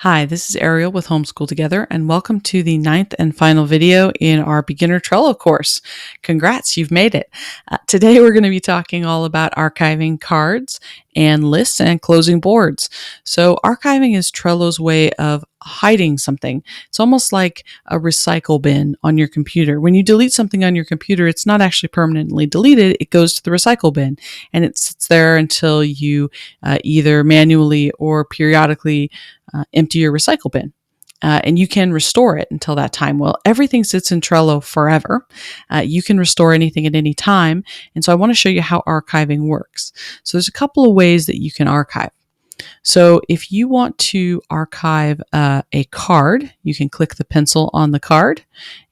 Hi, this is Ariel with Homeschool Together, and welcome to the ninth and final video in our beginner Trello course. Congrats, you've made it. Today we're going to be talking all about archiving cards and lists and closing boards. So archiving is Trello's way of hiding something. It's almost like a recycle bin on your computer. When you delete something on your computer, it's not actually permanently deleted. It goes to the recycle bin and it sits there until you either manually or periodically empty your recycle bin. And you can restore it until that time. Well, everything sits in Trello forever. You can restore anything at any time. And so I want to show you how archiving works. So there's a couple of ways that you can archive. So if you want to archive a card, you can click the pencil on the card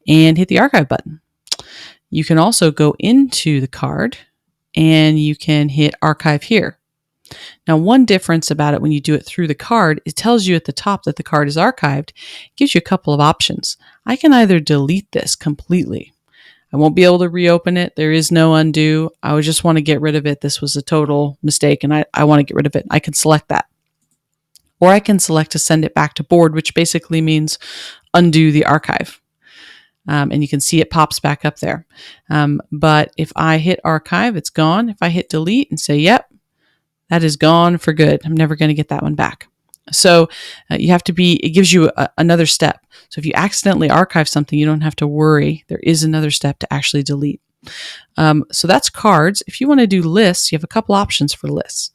and hit the archive button. You can also go into the card and you can hit archive here. Now, one difference about it when you do it through the card, it tells you at the top that the card is archived. It gives you a couple of options. I can either delete this completely. I won't be able to reopen it. There is no undo. I would just want to get rid of it. This was a total mistake and I want to get rid of it. I can select that. Or I can select to send it back to board, which basically means undo the archive. And you can see it pops back up there. But if I hit archive, it's gone. If I hit delete and say, yep, that is gone for good. I'm never going to get that one back. So you have to it gives you another step. So if you accidentally archive something, you don't have to worry. There is another step to actually delete. So that's cards. If you want to do lists, you have a couple options for lists.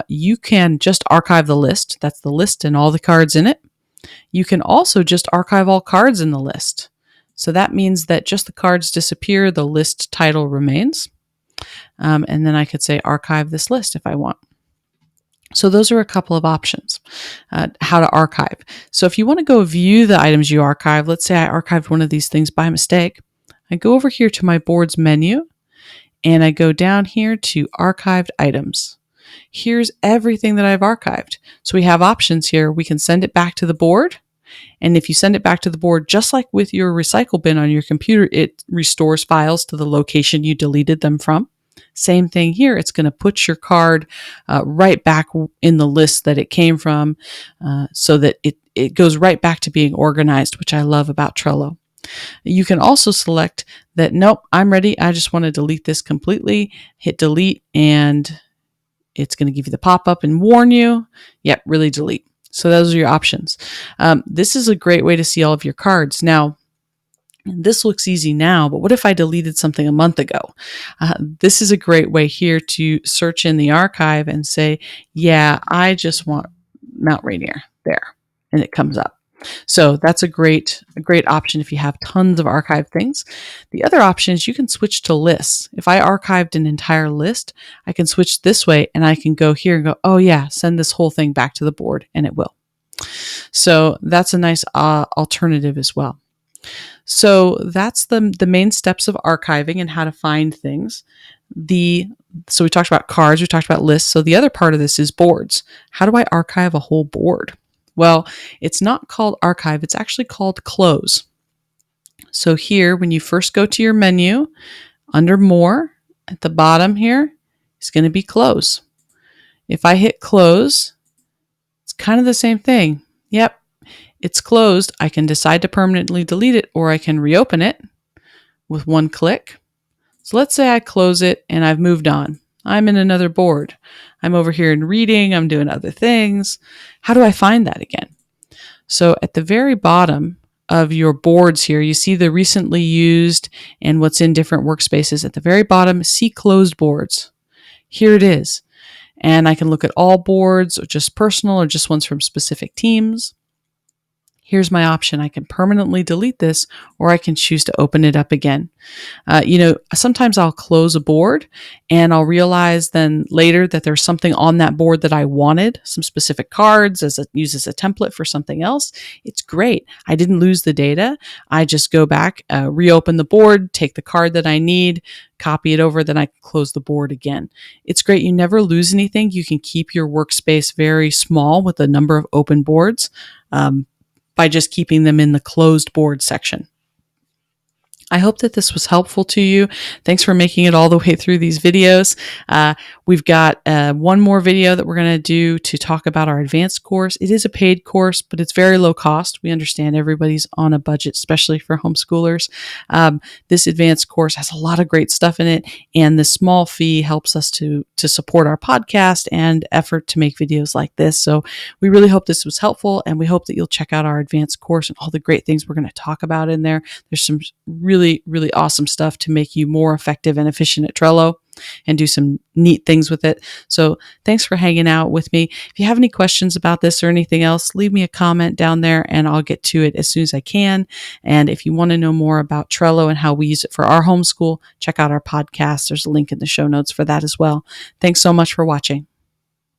You can just archive the list. That's the list and all the cards in it. You can also just archive all cards in the list. So that means that just the cards disappear, the list title remains. And then I could say archive this list if I want. So those are a couple of options, how to archive. So if you want to go view the items you archive, let's say I archived one of these things by mistake, I go over here to my boards menu and I go down here to archived items. Here's everything that I've archived. So we have options here. We can send it back to the board. And if you send it back to the board, just like with your recycle bin on your computer, it restores files to the location you deleted them from. Same thing here. It's going to put your card right back in the list that it came from so that it goes right back to being organized, which I love about Trello. You can also select that, nope, I'm ready. I just want to delete this completely. Hit delete and it's going to give you the pop-up and warn you. Yep, really delete. So those are your options. This is a great way to see all of your cards. Now, this looks easy now, but what if I deleted something a month ago? This is a great way here to search in the archive and say, yeah, I just want Mount Rainier there. And it comes up. So that's a great option if you have tons of archived things. The other option is you can switch to lists. If I archived an entire list, I can switch this way and I can go here and go, oh yeah, send this whole thing back to the board, and it will. So that's a nice alternative as well. So that's the main steps of archiving and how to find things. So we talked about cards, we talked about lists. So the other part of this is boards. How do I archive a whole board? Well, it's not called archive, it's actually called close. So here, when you first go to your menu, under more, at the bottom here, it's going to be close. If I hit close, it's kind of the same thing. Yep, it's closed. I can decide to permanently delete it or I can reopen it with one click. So let's say I close it and I've moved on. I'm in another board. I'm over here in reading. I'm doing other things. How do I find that again? So at the very bottom of your boards here, you see the recently used and what's in different workspaces. At the very bottom, see closed boards. Here it is. And I can look at all boards or just personal or just ones from specific teams. Here's my option. I can permanently delete this or I can choose to open it up again. Sometimes I'll close a board and I'll realize then later that there's something on that board that I wanted, some specific cards used as a template for something else. It's great. I didn't lose the data. I just go back, reopen the board, take the card that I need, copy it over, then I can close the board again. It's great. You never lose anything. You can keep your workspace very small with a number of open boards. By just keeping them in the closed board section. I hope that this was helpful to you. Thanks for making it all the way through these videos. We've got one more video that we're going to do to talk about our advanced course. It is a paid course, but it's very low cost. We understand everybody's on a budget, especially for homeschoolers. This advanced course has a lot of great stuff in it, and the small fee helps us to support our podcast and effort to make videos like this. So we really hope this was helpful, and we hope that you'll check out our advanced course and all the great things we're going to talk about in there. There's some really, really awesome stuff to make you more effective and efficient at Trello and do some neat things with it. So thanks for hanging out with me. If you have any questions about this or anything else, leave me a comment down there and I'll get to it as soon as I can. And if you want to know more about Trello and how we use it for our homeschool, check out our podcast. There's a link in the show notes for that as well. Thanks so much for watching.